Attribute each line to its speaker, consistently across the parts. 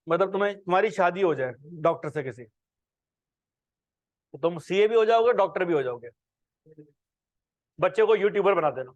Speaker 1: मतलब तुम्हारी शादी हो जाए डॉक्टर से किसी, तो तुम सीए भी हो जाओगे, डॉक्टर भी हो जाओगे, बच्चे को यूट्यूबर बना देना।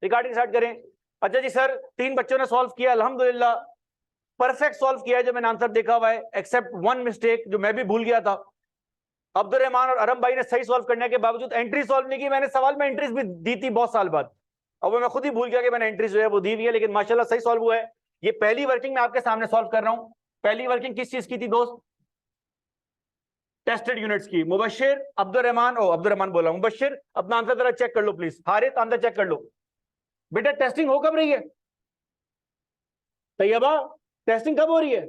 Speaker 1: रिकॉर्डिंग स्टार्ट करें। अच्छा जी सर, 3 बच्चों ने सॉल्व किया, अल्हम्दुलिल्लाह परफेक्ट सॉल्व किया है जो मैंने आंसर देखा हुआ है, एक्सेप्ट 1 मिस्टेक जो मैं भी भूल गया था। अब्दुल रहमान और अरम भाई ने सही सॉल्व करने के बावजूद एंट्री सॉल्व नहीं की। मैंने सवाल में एंट्रीज भी दी थी बहुत साल बाद, और वो मैं खुद ही भूल गया कि मैंने एंट्रीज जो है वो दी हुई है, लेकिन माशाल्लाह सही सॉल्व हुआ है। ये पहली वर्किंग मैं आपके सामने सॉल्व कर रहा हूं। पहली वर्किंग किस चीज की थी दोस्त? टेस्टेड यूनिट्स की। मुबशिर, अब्दुल रहमान बोला, मुबशिर अपना आंसर जरा चेक कर लो प्लीज। हारिस आंसर चेक कर लो बेटा। टेस्टिंग हो कब रही है? तैयबा, टेस्टिंग कब हो रही है?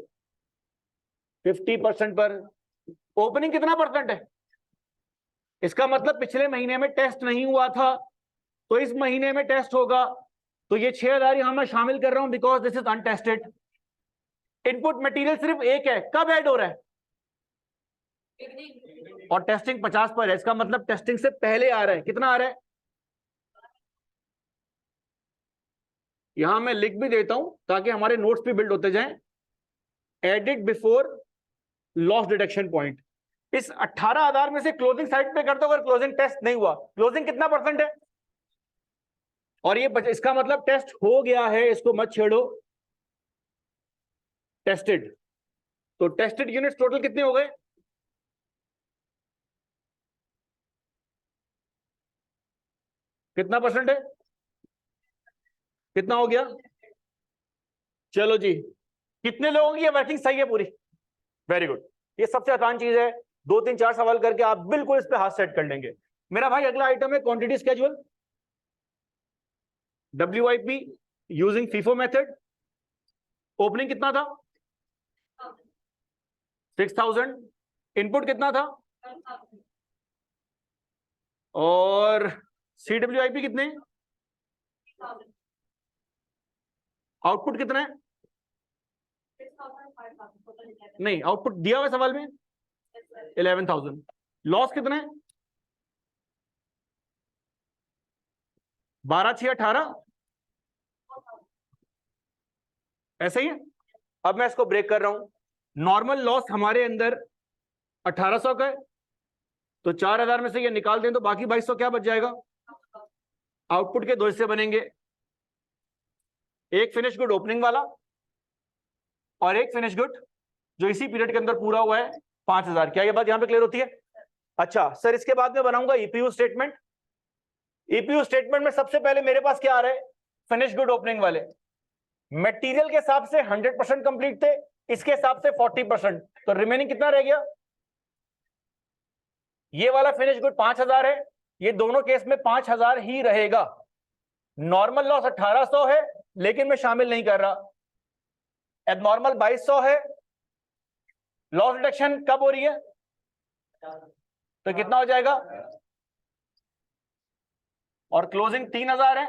Speaker 1: 50% पर। ओपनिंग कितना परसेंट है? इसका मतलब पिछले महीने में टेस्ट नहीं हुआ था, तो इस महीने में टेस्ट होगा। तो ये 6000 यहां मैं शामिल कर रहा हूं because this is untested. Input material सिर्फ एक है, कब ऐड हो रहा है? और टेस्टिंग 50 पर है, इसका मतलब टेस्टिंग से पहले आ रहा है। कितना आ रहा है? यहां मैं लिख भी देता हूं ताकि हमारे नोट्स भी बिल्ड होते जाएं। Edit before loss detection point. इस 18,000 में से क्लोजिंग साइड पे कर दो अगर क्लोजिंग टेस्ट नहीं हुआ। क्लोजिंग कितना परसेंट है? और ये इसका मतलब टेस्ट हो गया है, इसको मत छेड़ो। टेस्टेड, तो टेस्टेड यूनिट्स टोटल कितने हो गए? कितना परसेंट है? कितना हो गया? चलो जी, कितने लोगों की ये वर्किंग सही है पूरी? Very good. ये सबसे आसान चीज है, 2 3 4 सवाल करके आप बिल्कुल इस पे हाथ सेट कर लेंगे। मेरा भाई अगला आइटम है quantity schedule. WIP using FIFO method. Opening कितना था? 6000। इनपुट कितना था? और CWIP कितने? आउटपुट कितना है? नहीं, आउटपुट दिया हुआ सवाल में 11,000। लॉस कितना है? 12 6 18, ऐसा ही है। अब मैं इसको ब्रेक कर रहा हूं। नॉर्मल लॉस हमारे अंदर 1800 का है, तो 4000 में से ये निकाल दें तो बाकी 2200 क्या बच जाएगा? आउटपुट के 2 हिस्से बनेंगे, एक फिनिश गुड ओपनिंग वाला और एक फिनिश गुड जो इसी पीरियड के अंदर पूरा हुआ है 5000। क्या ये बात यहां पे क्लियर होती है? अच्छा सर, इसके बाद में बनाऊंगा ईपीयू स्टेटमेंट। ईपीयू स्टेटमेंट में सबसे पहले मेरे पास क्या आ रहा है? फिनिश गुड ओपनिंग वाले मटेरियल के हिसाब से 100% कंप्लीट थे, इसके हिसाब से 40%, तो रिमेनिंग कितना रह गया? ये वाला फिनिश गुड 5000 है, ये दोनों केस में 5000 ही रहेगा। नॉर्मल लॉस 1800 है लेकिन मैं शामिल नहीं कर रहा। एबनॉर्मल 2200 है। लॉस रिडक्शन कब हो रही है? तो कितना हो जाएगा? और क्लोजिंग 3000 है।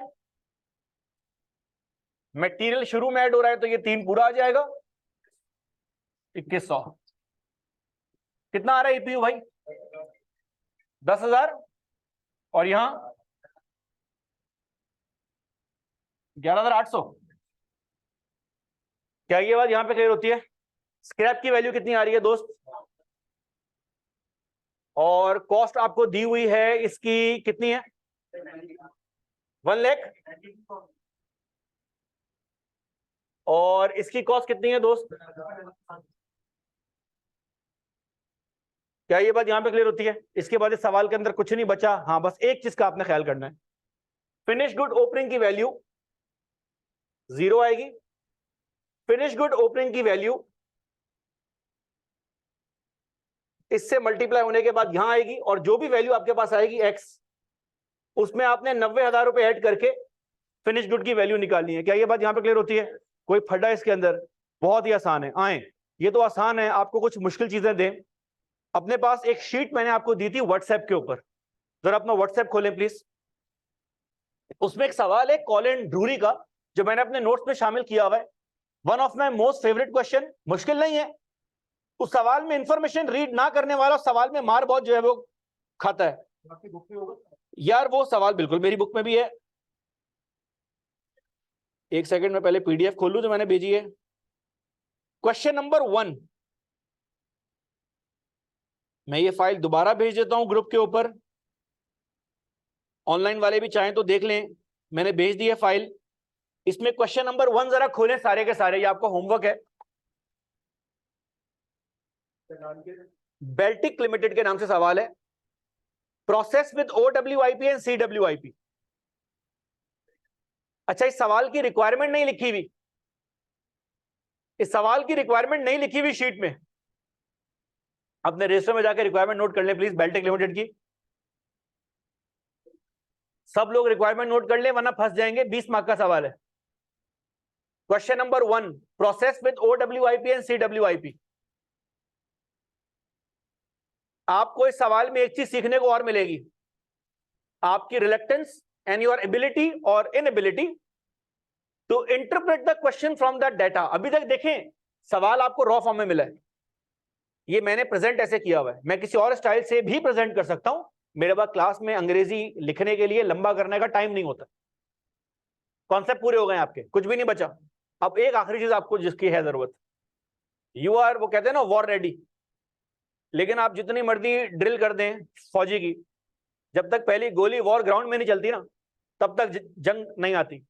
Speaker 1: मटेरियल शुरू में ऐड हो रहा है तो ये 3 पूरा आ जाएगा, 2100। कितना आ रहा है ईपीयू भाई? 10,000 और यहां 11,800। क्या ये बात यहां पे क्लियर होती है? स्क्रैप की वैल्यू कितनी आ रही है दोस्त? और कॉस्ट आपको दी हुई है इसकी कितनी है? 1 लाख। और इसकी कॉस्ट कितनी है दोस्त? क्या ये बात यहां पे क्लियर होती है? इसके बाद इस सवाल के अंदर कुछ नहीं बचा। हाँ, बस एक चीज का आपने ख्याल करना है, फिनिश गुड ओपनिंग की वैल्यू 0 आएगी। फिनिश गुड ओपनिंग की वैल्यू इससे मल्टीप्लाई होने के बाद यहां आएगी, और जो भी वैल्यू आपके पास आएगी x, उसमें आपने 90,000 रुपए ऐड करके फिनिश गुड की वैल्यू निकालनी है। क्या ये बात यहां पे क्लियर होती है? कोई फड्डा इसके अंदर? बहुत ही आसान है। आए, ये तो आसान है, आपको कुछ मुश्किल चीजें दें। अपने पास एक शीट मैंने आपको दी थी व्हाट्सएप के ऊपर, जरा अपना व्हाट्सएप खोलें प्लीज। उसमें एक सवाल है कॉलिन ड्रूरी का, जो मैंने अपने नोट्स में शामिल किया हुआ है। One of my most favourite question, मुश्किल नहीं है। उस सवाल में इंफॉर्मेशन रीड ना करने वाला सवाल में मार बहुत जो है वो खाता है। यार वो सवाल बिल्कुल मेरी बुक में भी है। एक सेकंड में पहले PDF खोल लूं जो मैंने भेजी है। क्वेश्चन नंबर 1, मैं ये फाइल दोबारा भेज देता हूं ग्रुप के ऊपर, ऑनलाइन वाले भी चाहें तो देख लें, मैंने भेज दी है फाइल। इसमें क्वेश्चन नंबर 1 जरा खोलें सारे के सारे, ये आपका होमवर्क है। बेल्टिक लिमिटेड के नाम से सवाल है, process with OWIP and CWIP। अच्छा, इस सवाल की रिक्वायरमेंट नहीं लिखी हुई, इस सवाल की रिक्वायरमेंट नहीं लिखी हुई शीट में। अपने रजिस्टर में जाकर रिक्वायरमेंट नोट कर लें प्लीज, बेल्टिक लिमिटेड की। सब लोग रिक्वायरमेंट नोट कर लें वरना फंस जाएंगे, 20 मार्क का सवाल है। Question number 1, process with OWIP and CWIP। आपको इस सवाल में एक चीज सीखने को और मिलेगी, आपकी रिलेक्टेंस एंड योर एबिलिटी और inability to interpret the question from the data. अभी तक देखें सवाल आपको रॉ फॉर्म में मिला है, ये मैंने प्रेजेंट ऐसे किया हुआ है, मैं किसी और स्टाइल से भी प्रेजेंट कर सकता हूं, मेरे पास क्लास में अंग्रेजी लिखने के लिए लंबा करने का टाइम नहीं होता। कॉन्सेप्ट पूरे हो गए आपके, कुछ भी नहीं बचा। अब एक आखिरी चीज आपको जिसकी है जरूरत, यू आर, वो कहते हैं ना, वॉर रेडी। लेकिन आप जितनी मर्जी ड्रिल कर दें फौजी की, जब तक पहली गोली वॉर ग्राउंड में नहीं चलती ना, तब तक जंग नहीं आती।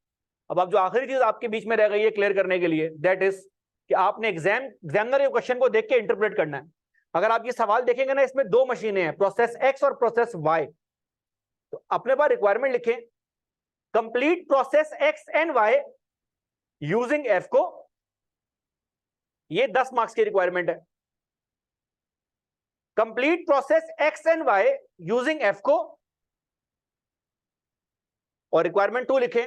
Speaker 1: अब आप जो आखिरी चीज आपके बीच में रह गई है क्लियर करने के लिए, दैट इज कि आपने एग्जामिनर क्वेश्चन को देख के इंटरप्रेट करना है। अगर आप ये सवाल देखेंगे ना, इसमें 2 मशीनें हैं, प्रोसेस X और प्रोसेस Y। तो अपने पास रिक्वायरमेंट लिखें, complete process X and Y using F को, ये 10 मार्क्स की रिक्वायरमेंट है। Complete process X and Y using F को, और रिक्वायरमेंट 2 लिखें,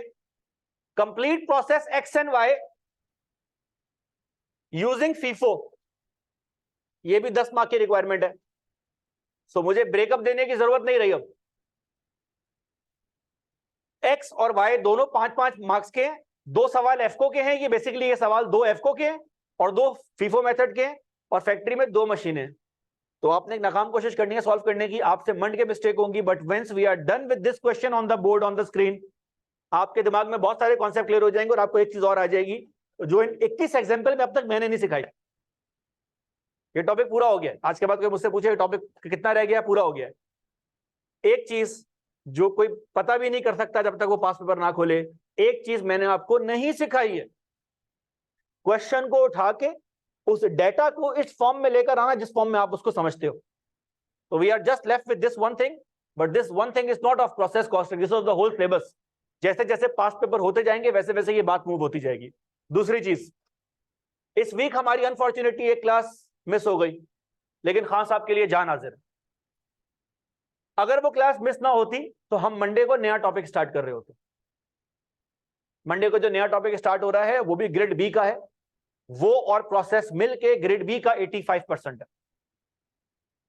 Speaker 1: complete process X and Y using FIFO, ये भी 10 मार्क की रिक्वायरमेंट है। सो मुझे ब्रेकअप देने की जरूरत नहीं रही। अब X और Y दोनों 5-5 मार्क्स के हैं, 2 सवाल एफको के हैं, ये बेसिकली ये सवाल 2 एफको के हैं और 2 FIFO मेथड के हैं, और फैक्ट्री में 2 मशीनें। तो आपने एक नाकाम कोशिश करनी है सॉल्व करने की, आपसे मंड के मिस्टेक होंगी, but whence we are done with this question on the board on the screen, आपके दिमाग में बहुत सारे कॉन्सेप्ट क्लियर हो जाएंगे, और आपको एक चीज और आ जाएगी जो इन 21 एग्जाम्पल में अब तक मैंने नहीं सिखाई। ये टॉपिक पूरा हो गया, आज के बाद कोई मुझसे पूछे टॉपिक कितना रह गया, पूरा हो गया। एक चीज जो कोई पता भी नहीं कर सकता जब तक वो पास पेपर ना खोले, एक चीज मैंने आपको नहीं सिखाई है, क्वेश्चन को उठा के उस डेटा को इस फॉर्म में लेकर आना जिस फॉर्म में आप उसको समझते हो। तो we are just left with this one thing, but this one thing is not of process costing, this was the whole syllabus. जैसे जैसे पास पेपर होते जाएंगे वैसे वैसे ये बात मूव होती जाएगी। दूसरी चीज, इस वीक हमारी अनफॉर्चुनेटली एक क्लास मिस हो गई, लेकिन खान साहब के लिए जान हाजिर है। अगर वो क्लास मिस ना होती तो हम मंडे को नया टॉपिक स्टार्ट कर रहे होते। मंडे को जो नया टॉपिक स्टार्ट हो रहा है वो भी ग्रेड बी का है, वो और प्रोसेस मिल के ग्रेड बी का 85% है।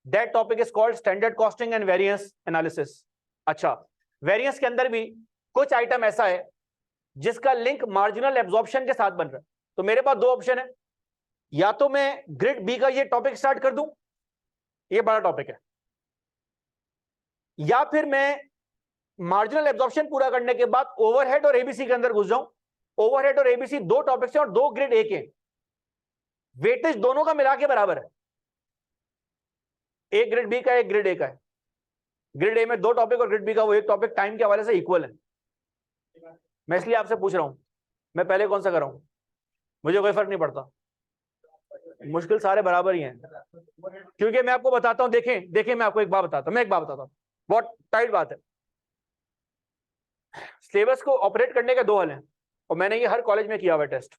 Speaker 1: That topic is called standard costing and variance analysis. अच्छा, वेरिएंस के अंदर भी कुछ आइटम ऐसा है जिसका लिंक मार्जिनल एब्जॉर्प्शन के साथ बन रहा है। तो मेरे पास 2 ऑप्शन है, या तो मैं ग्रेड बी का ये टॉपिक स्टार्ट कर दूं, ये बड़ा टॉपिक है, या फिर मैं मार्जिनल एब्जॉर्प्शन पूरा करने के बाद ओवरहेड और एबीसी के अंदर घुस जाऊं। ओवरहेड और एबीसी 2 टॉपिक्स हैं और 2 ग्रेड ए के, वेटेज दोनों का मिला के बराबर है, एक ग्रेड बी का एक ग्रेड ए का है। ग्रेड ए में 2 टॉपिक और ग्रेड बी का वो एक टॉपिक टाइम के हवाले से इक्वल है। मैं इसलिए आपसे पूछ रहा हूं, मैं पहले कौन सा कर रहा हूं, मुझे कोई फर्क नहीं पड़ता, मुश्किल सारे बराबर ही हैं। क्योंकि मैं आपको बताता हूं, देखें मैं आपको एक बात बताता हूं, बहुत टाइट बात है। सिलेबस को ऑपरेट करने के 2 हल हैं, और मैंने ये हर कॉलेज में किया हुआ टेस्ट।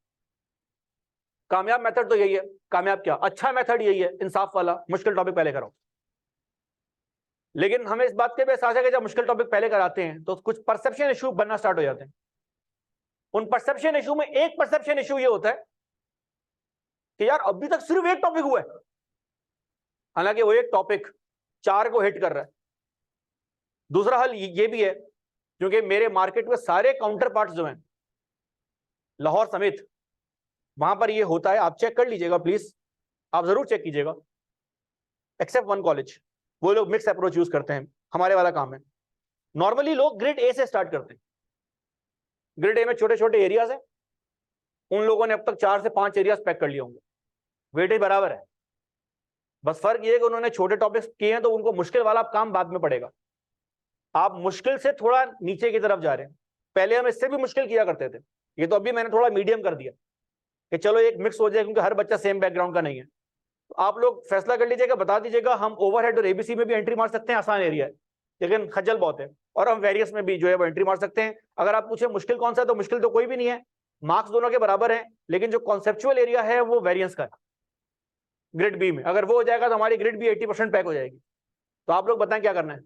Speaker 1: कामयाब मेथड तो यही है, कामयाब क्या, अच्छा मेथड यही है, इंसाफ वाला, मुश्किल टॉपिक पहले कराओ। लेकिन हमें इस बात के भी एहसास है कि जब मुश्किल टॉपिक पहले कराते हैं तो कुछ परसेप्शन इशू बनना स्टार्ट हो जाते हैं। उन परसेप्शन इशू में एक परसेप्शन इशू ये होता है कि यार अभी तक सिर्फ एक टॉपिक हुआ है, हालांकि वो एक टॉपिक 4 को हिट कर रहा है। दूसरा हल ये भी है, क्योंकि मेरे मार्केट में सारे काउंटर पार्ट्स जो हैं लाहौर समेत, वहां पर ये होता है, आप चेक कर लीजिएगा प्लीज, आप जरूर चेक कीजिएगा, एक्सेप्ट 1 कॉलेज, वो लोग मिक्स अप्रोच यूज करते हैं, हमारे वाला काम है। नॉर्मली लोग ग्रेड ए से स्टार्ट करते हैं। ग्रेड ए में छोटे छोटे एरियाज हैं, उन लोगों ने अब तक 4 से 5 एरियाज पैक कर लिए होंगे। वेटेज बराबर है, बस फर्क ये है कि उन्होंने छोटे टॉपिक्स किए हैं तो उनको मुश्किल वाला काम बाद में पड़ेगा। आप मुश्किल से थोड़ा नीचे की तरफ जा रहे हैं, पहले हम इससे भी मुश्किल किया करते थे, ये तो अभी मैंने थोड़ा मीडियम कर दिया कि चलो एक मिक्स हो जाए, क्योंकि हर बच्चा सेम बैकग्राउंड का नहीं है। तो आप लोग फैसला कर लीजिएगा, बता दीजिएगा, हम ओवरहेड और एबीसी में भी एंट्री मार सकते हैं, आसान एरिया है, लेकिन खज्जल बहुत है, और हम वेरियस में भी जो है वो एंट्री मार सकते हैं। अगर आप पूछे मुश्किल कौन सा है, तो मुश्किल तो कोई भी नहीं है, मार्क्स दोनों के बराबर हैं, लेकिन जो कॉन्सेप्चुअल एरिया है वो वेरियंस का है ग्रिड बी में। अगर वो हो जाएगा तो हमारी ग्रिड बी 80% पैक हो जाएगी। तो आप लोग बताएं क्या करना है,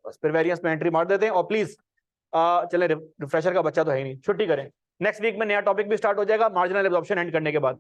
Speaker 1: बस फिर वेरियंस में एंट्री मार देते हैं। और प्लीज चले, रिफ्रेशर का बच्चा तो है ही नहीं, छुट्टी करें। नेक्स्ट वीक में नया टॉपिक भी स्टार्ट हो जाएगा, मार्जिनल एब्जॉर्प्शन एंड करने के बाद।